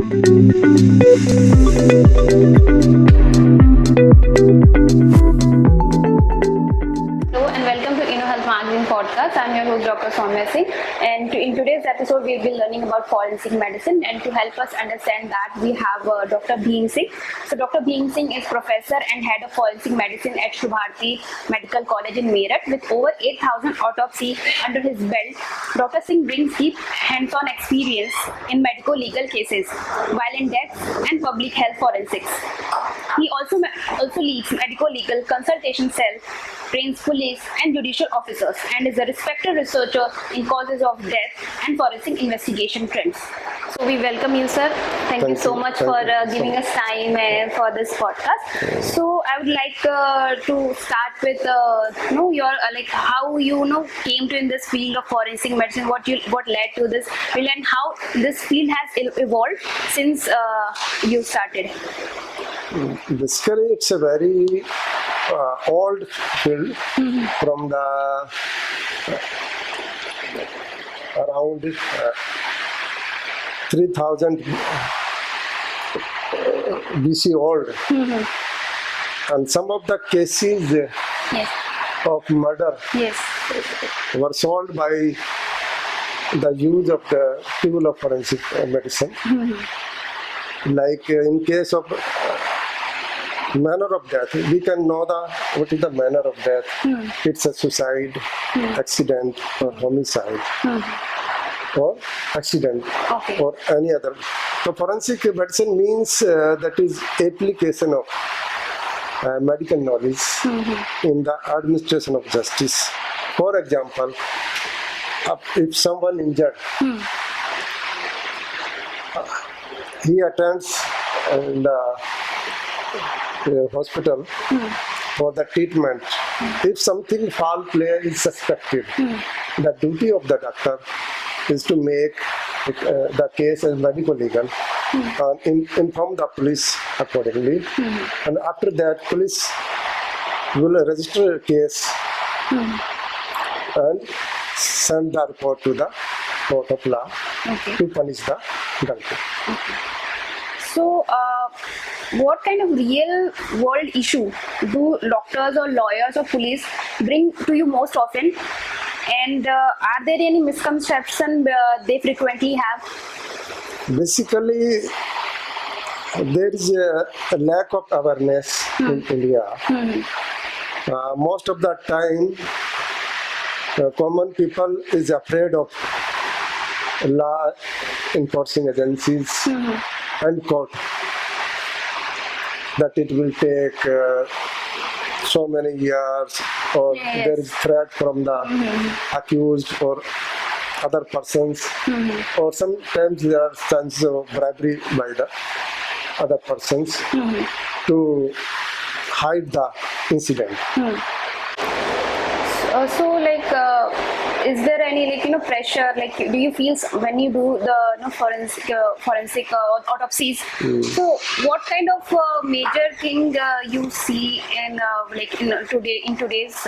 and welcome to InnoHEALTH Magazine Podcast. I'm your host, Dr. Soumya Singh, and in today's episode, we'll be learning about forensic medicine. And to help us understand that, we have Dr. Bhim Singh. So, Dr. Bhim Singh is professor and head of forensic medicine at Subharti Medical College in Meerut, with over 8,000 autopsies under his belt. Dr. Singh brings deep hands-on experience in medico-legal cases, violent deaths, and public health forensics. He also leads medico-legal consultation cell, trains police and judicial officers, and is a respected researcher in causes of death and forensic investigation trends. So we welcome you, sir. Thank you so much for giving us time for this podcast. So I would like to start with your how you came to in this field of forensic medicine. What led to this field, and how this field has evolved since you started. Basically, it's a very old field from the around 3000 BC old, and some of the cases of murder were solved by the use of the tool of forensic medicine. Like in case of manner of death, we can know what is the manner of death. It's a suicide, accident, or homicide, or accident, or any other. So forensic medicine means that is application of medical knowledge in the administration of justice. For example, if someone injured, he attends the hospital for the treatment. If something foul play is suspected, the duty of the doctor is to make the case as medical legal and inform the police accordingly. And after that, police will register a case and send the report to the court of law to punish the guilty. So, what kind of real world issue do doctors or lawyers or police bring to you most often? And are there any misconceptions they frequently have? Basically, there is a lack of awareness in India. Most of the time, common people is afraid of law enforcing agencies and court, that it will take so many years, or there is threat from the accused or other persons, or sometimes there are chances of bribery by the other persons to hide the incident. Is there any pressure? Do you feel when you do the forensic autopsies? So what kind of major thing you see in today's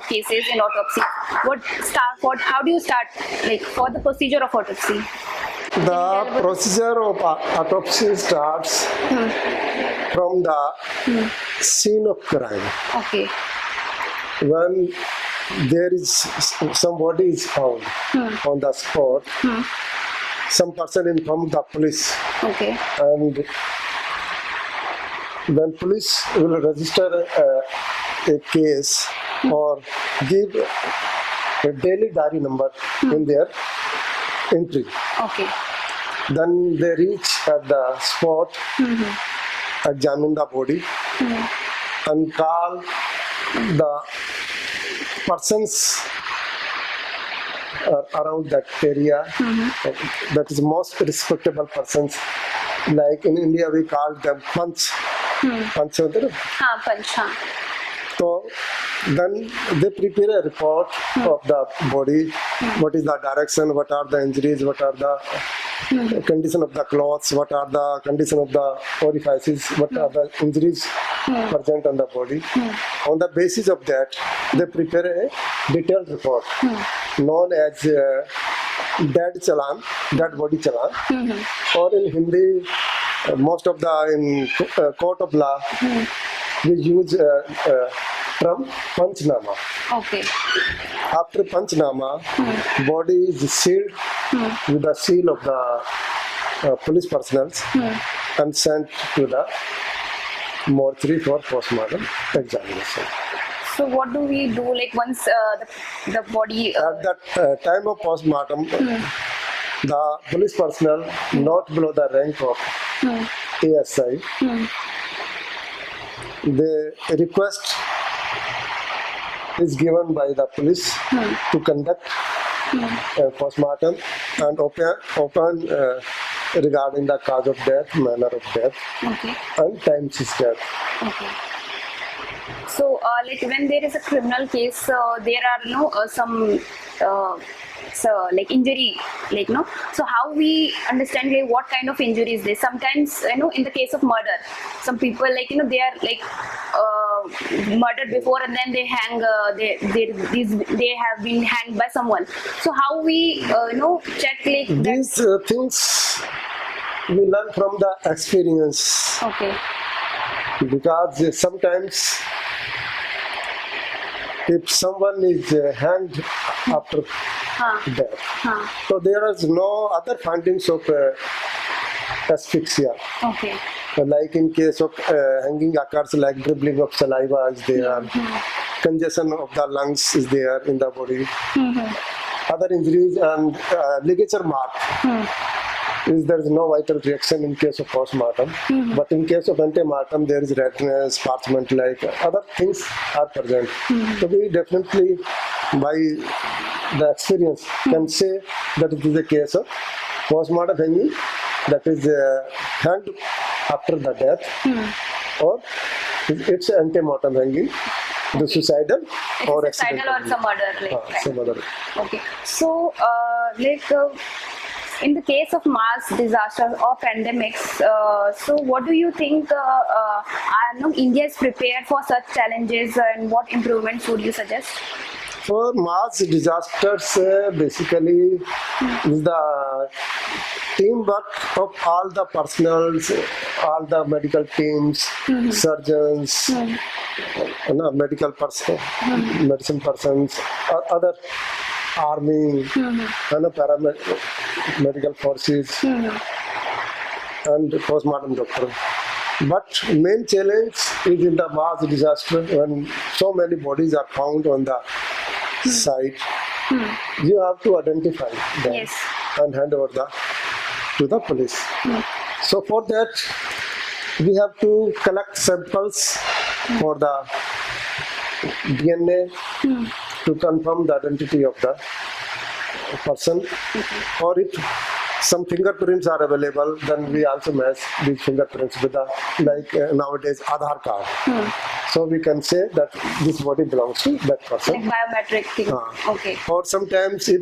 cases in autopsy? How do you start for the procedure of autopsy? The procedure of autopsy starts from the scene of crime. Okay. When there is somebody is found on the spot, some person informs the police, and when police will register a case or give a daily diary number in their entry, then they reach at the spot, examine the body, and call the persons around that area, that is most respectable persons. Like in India, we call them punch. Punch. So then they prepare a report of the body, what is the direction, what are the injuries, what are the condition of the clothes, what are the condition of the orifices, what are the injuries present on the body. On the basis of that, they prepare a detailed report known as dead body challan, or in Hindi, most of the in court of law, we use term panchnama. Okay. After panchnama, body is sealed with the seal of the police personnel and sent to the mortuary for post-mortem examination. So what do we do, like, once the body... At that time of post-mortem, the police personnel not below the rank of ASI, the request is given by the police to conduct post-mortem and open regarding the cause of death, manner of death, and time of death. Okay. So, like, when there is a criminal case, there are some like injury, like so how we understand, like, what kind of injury is this? Sometimes in the case of murder, some people, like, they are like murdered before and then they hang, they have been hanged by someone. So how we check, like, these things we learn from the experience. Okay. Because sometimes if someone is hanged after death, so there is no other findings of asphyxia. Okay. Like in case of hanging occurs, like dribbling of saliva is there, congestion of the lungs is there in the body, other injuries and ligature mark. There is no vital reaction in case of post-mortem, but in case of ante-mortem there is redness, parchment like other things are present. So we definitely by the experience can say that it is a case of post-mortem hanging, that is hanged after the death, or it's ante-mortem hanging, the suicidal or accidental. Suicidal or some other, like, some other. Okay. So like in the case of mass disasters or pandemics, so what do you think India is prepared for such challenges, and what improvements would you suggest? For mass disasters, basically is the teamwork of all the personals, all the medical teams, surgeons, medical person, medicine persons, other army, paramedical forces, and post-mortem doctor. But main challenge is in the mass disaster when so many bodies are found on the site. You have to identify them and hand over to the police. So for that, we have to collect samples for the DNA to confirm the identity of the person, or if some fingerprints are available, then we also match these fingerprints with the, like nowadays, Aadhaar card. So we can say that this body belongs to that person. Like biometric thing. Okay. Or sometimes if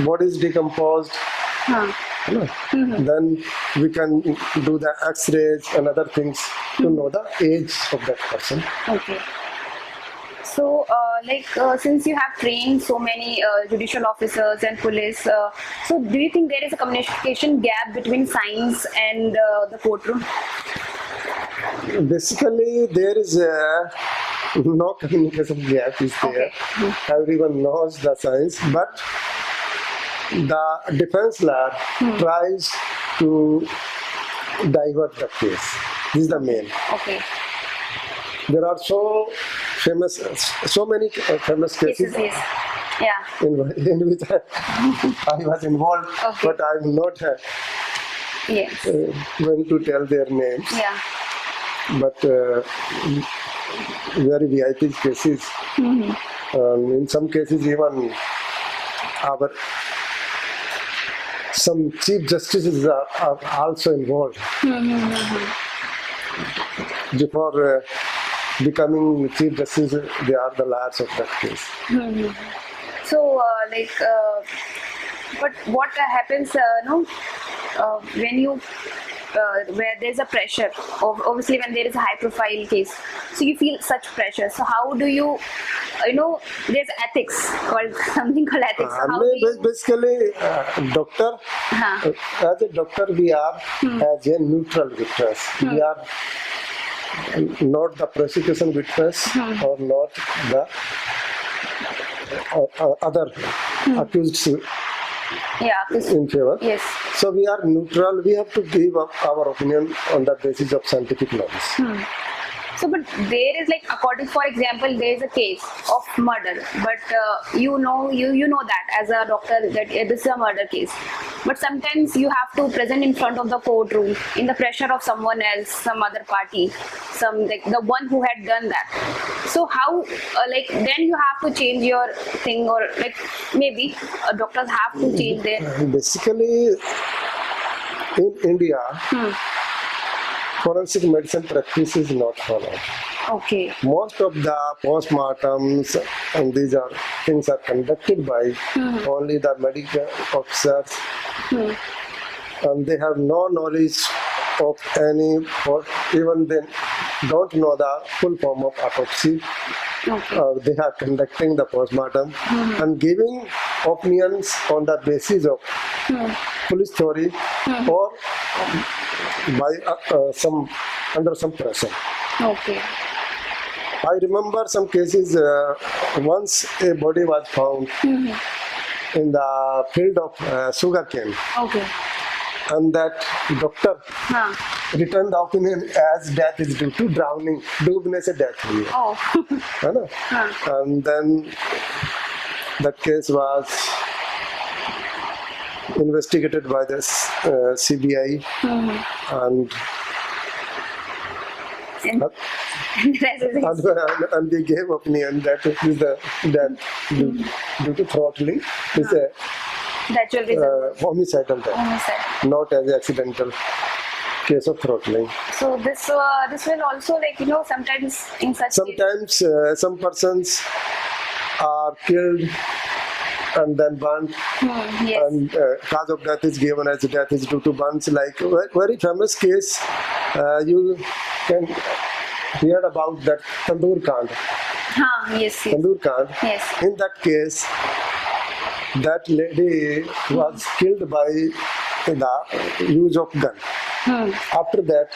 body is decomposed, then we can do the X-rays and other things to know the age of that person. Okay. So, since you have trained so many judicial officers and police, so do you think there is a communication gap between science and the courtroom? Basically, there is no communication gap is there. Everyone knows the science, but the defense lab tries to divert the case. This is the main. Okay. There are so many famous cases. Yeah. In which I was involved, but I'm not going to tell their names. Yeah. But very VIP cases. In some cases, even some chief justices are also involved. Before becoming chief justice, they are the lawyers of that case. So, but what happens, when you where there's a pressure, obviously when there is a high profile case, so you feel such pressure. So how do you, there's ethics called something called ethics. So how do you... Basically, doctor, Uh-huh. as a doctor, we are as a neutral witness. We are not the prosecution witness or not the other accused in favor. Yes. So we are neutral. We have to give up our opinion on the basis of scientific knowledge. So, but there is like, according, for example, there is a case of murder, but you know that as a doctor that this is a murder case. But sometimes you have to present in front of the courtroom in the pressure of someone else, some other party, some like the one who had done that. So how then you have to change your thing, or like maybe doctors have to change their. Basically, in India. Forensic medicine practice is not followed. Okay. Most of the post-mortems and these are things are conducted by only the medical officers, and they have no knowledge of any, or even they don't know the full form of autopsy. Okay. They are conducting the post-mortem and giving opinions on the basis of police theory or by under some pressure. Okay. I remember some cases. Once a body was found in the field of sugarcane, Okay. and that doctor returned the opinion as death is due to drowning. डूबने से death हुई है, Oh. है ना? And then that case was investigated by the CBI, and and we gave opinion that it is the death due to throttling. It's a Natural reason. homicidal death, Homicide. not as accidental case of throttling. So this will also sometimes in such Sometimes some persons are killed and then burned, yes. and cause of death is given as death is due to burns. Like very famous case, you can hear about that Tandoor Kand. Yes. Tandoor Kand. Yes. In that case, that lady was killed by the use of gun. After that,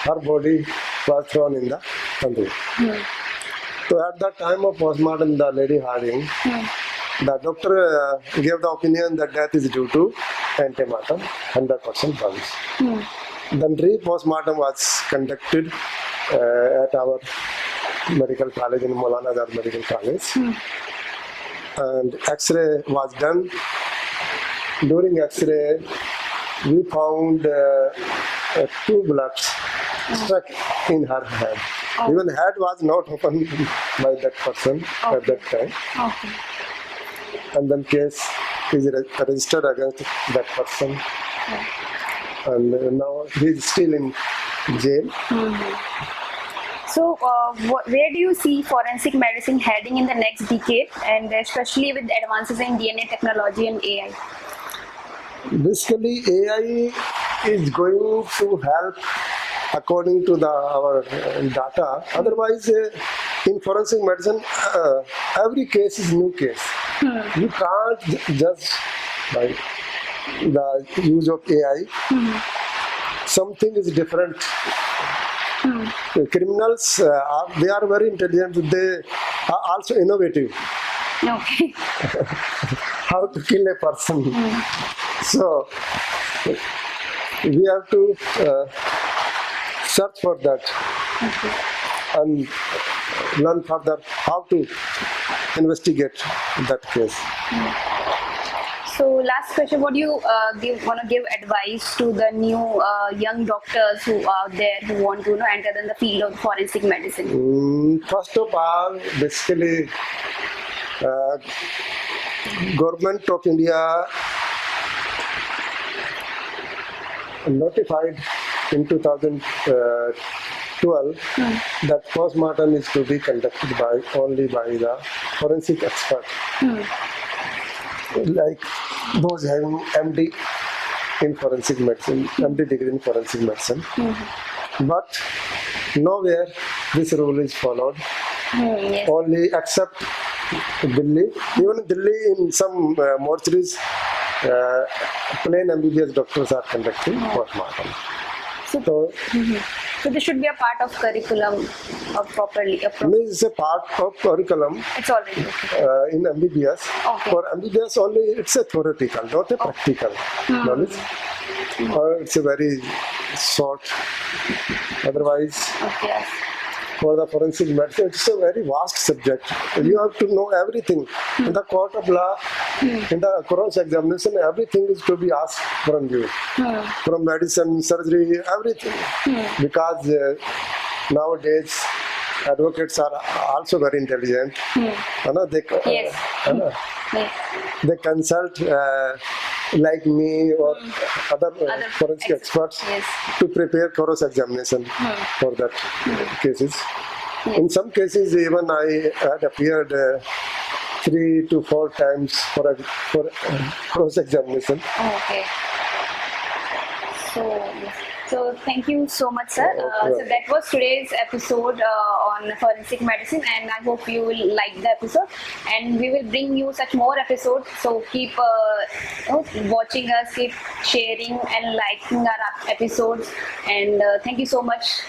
her body was thrown in the tandoor. So at the time of postmortem, the lady having, the doctor gave the opinion that death is due to Ante-Mortem, 100% burns. Then re-postmortem was conducted at our medical college in Maulana Azad Medical College. And X-ray was done. During X-ray, we found 2 bloods stuck in her head. Even head was not opened by that person at that time. Okay. And then case is registered against that person. And now he is still in jail. So, where do you see forensic medicine heading in the next decade, and especially with advances in DNA technology and AI? Basically, AI is going to help according to our data. Otherwise, in forensic medicine, every case is new case. You can't judge by the use of AI. Something is different. Criminals, they are very intelligent. They are also innovative. Okay. How to kill a person. So we have to search for that and learn further how to investigate that case. So last question, what do you want to give advice to the new young doctors who are there who want to enter in the field of forensic medicine? First of all, basically, Government of India notified in 2012 that post-mortem is to be conducted only by the forensic expert. Like those having MD in forensic medicine, MD degree in forensic medicine. But nowhere this rule is followed. Yes. Only except Delhi. Even in Delhi, in some mortuaries, plain MBBS doctors are conducting post-mortem. So this should be a part of curriculum properly. This is a part of curriculum. It's already okay. In MBBS. Okay. For MBBS only, it's a theoretical, not a practical knowledge. It's a very short. Otherwise, Okay. for the forensic medicine, it's a very vast subject. You have to know everything. In the court of law, in the cross-examination, everything is to be asked from you. From medicine, surgery, everything. Because nowadays, advocates are also very intelligent. Yes. They consult like me or other forensic experts to prepare cross-examination for that cases. In some cases, even I had appeared 3 to 4 times for cross-examination. Okay. So thank you so much, sir. So that was today's episode on forensic medicine, and I hope you will like the episode. And we will bring you such more episodes. So keep watching us, keep sharing and liking our episodes. And thank you so much.